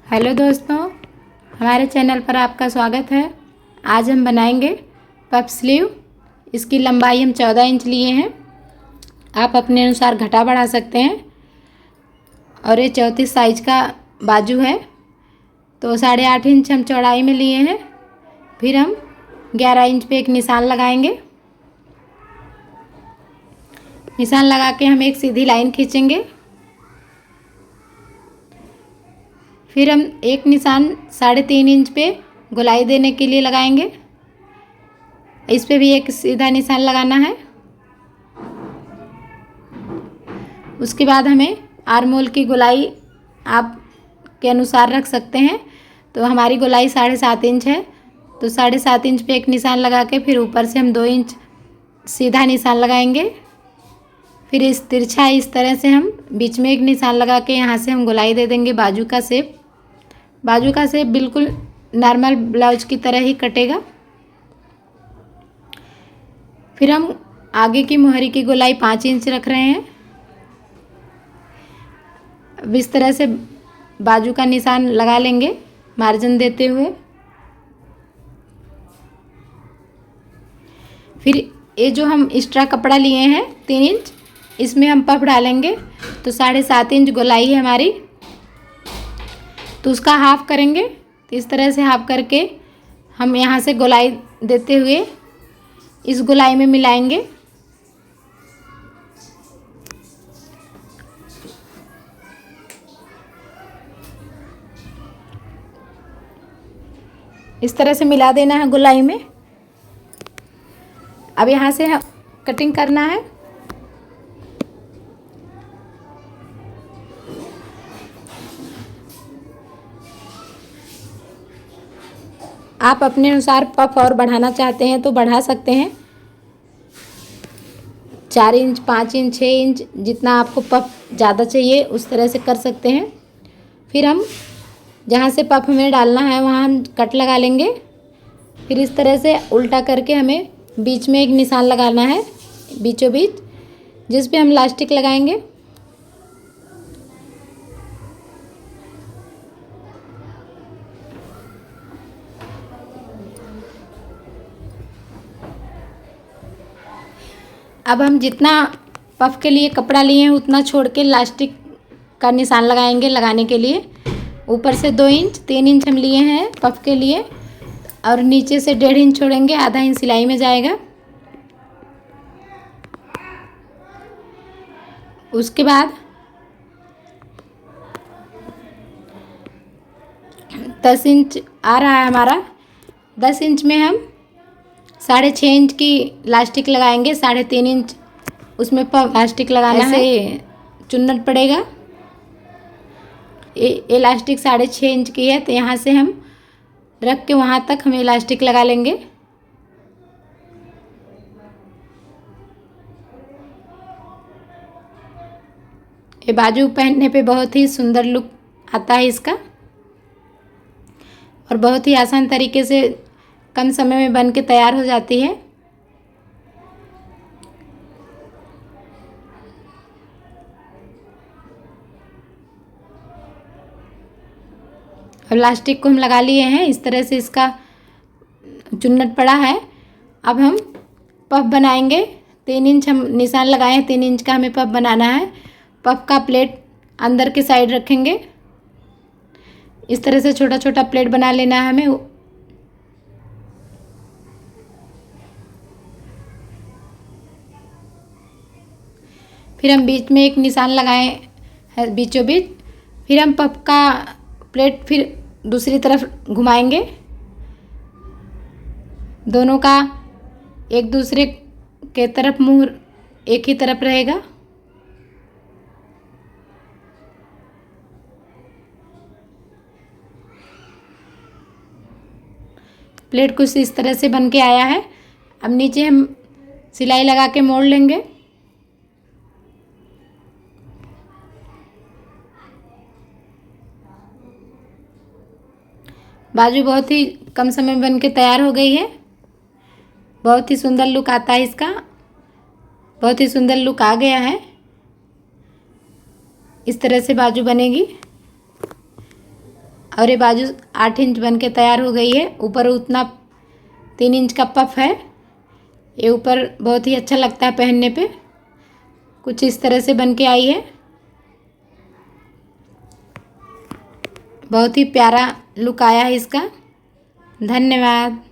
Hello दोस्तों, हमारे channel पर आपका स्वागत है। आज हम बनाएंगे पफ स्लीव। इसकी लंबाई हम 14 इंच लिए हैं। आप अपने अनुसार घटा बढ़ा सकते हैं। और ये 34 साइज का बाजू है, तो 8.5 इंच हम चौड़ाई में लिए हैं। फिर हम 11 इंच पे एक निशान लगाएंगे। निशान लगा के हम एक सीधी लाइन खींचेंगे। फिर हम एक निशान 3.5 इंच पे गोलाई देने के लिए लगाएंगे। इस पे भी एक सीधा निशान लगाना है। उसके बाद हमें आर्म होल की गोलाई आप के अनुसार रख सकते हैं। तो हमारी गोलाई 7.5 इंच है, तो 7.5 इंच पे एक निशान लगा के फिर ऊपर से हम 2 इंच सीधा निशान लगाएंगे। फिर इस तिरछा इस तरह से हम बीच में एक निशान लगा के यहाँ से हम गोलाई दे देंगे। बाजू का शेप बिल्कुल नॉर्मल ब्लाउज की तरह ही कटेगा। फिर हम आगे की मोहरी की गोलाई 5 इंच रख रहे हैं। अब इस तरह से बाजू का निशान लगा लेंगे मार्जिन देते हुए। फिर ये जो हम एक्स्ट्रा कपड़ा लिए हैं 3 इंच, इसमें हम पफ डालेंगे। तो 7.5 इंच गोलाई है हमारी, तो उसका हाफ करेंगे। तो इस तरह से हाफ करके हम यहाँ से गोलाई देते हुए इस गोलाई में मिलाएंगे। इस तरह से मिला देना है गोलाई में। अब यहाँ से हम कटिंग करना है। आप अपने अनुसार पफ और बढ़ाना चाहते हैं तो बढ़ा सकते हैं। 4 इंच, 5 इंच, 6 इंच, जितना आपको पफ ज़्यादा चाहिए उस तरह से कर सकते हैं। फिर हम जहाँ से पफ हमें डालना है वहाँ हम कट लगा लेंगे। फिर इस तरह से उल्टा करके हमें बीच में एक निशान लगाना है, बीचों बीच, जिस पे हम इलास्टिक लगाएंगे। अब हम जितना पफ के लिए कपड़ा लिए हैं उतना छोड़ के इलास्टिक का निशान लगाएंगे लगाने के लिए। ऊपर से 2 इंच, 3 इंच हम लिए हैं पफ के लिए, और नीचे से 1.5 इंच छोड़ेंगे, आधा इंच सिलाई में जाएगा। उसके बाद 10 इंच आ रहा है हमारा। 10 इंच में हम 6.5 इंच की इलास्टिक लगाएंगे। 3.5 इंच उसमें इलास्टिक लगाना है, चुन्नट पड़ेगा। इलास्टिक 6.5 इंच की है, तो यहाँ से हम रख के वहाँ तक हम इलास्टिक लगा लेंगे। ये बाजू पहनने पे बहुत ही सुंदर लुक आता है इसका, और बहुत ही आसान तरीके से कम समय में बन के तैयार हो जाती है। अब इलास्टिक को हम लगा लिए हैं। इस तरह से इसका चुन्नट पड़ा है। अब हम पफ बनाएंगे। 3 इंच हम निशान लगाए हैं, 3 इंच का हमें पफ बनाना है। पफ का प्लेट अंदर की साइड रखेंगे। इस तरह से छोटा छोटा प्लेट बना लेना है हमें। फिर हम बीच में एक निशान लगाए हैं बीचों बीच। फिर हम पफ का प्लेट फिर दूसरी तरफ घुमाएंगे। दोनों का एक दूसरे के तरफ मुंह एक ही तरफ रहेगा। प्लेट कुछ इस तरह से बन के आया है। अब नीचे हम सिलाई लगा के मोड़ लेंगे। बाजू बहुत ही कम समय में बन के तैयार हो गई है। बहुत ही सुंदर लुक आता है इसका। बहुत ही सुंदर लुक आ गया है। इस तरह से बाजू बनेगी। और ये बाजू 8 इंच बन के तैयार हो गई है। ऊपर उतना 3 इंच का पफ है। ये ऊपर बहुत ही अच्छा लगता है पहनने पे। कुछ इस तरह से बन के आई है। बहुत ही प्यारा लुक आया है इसका। धन्यवाद।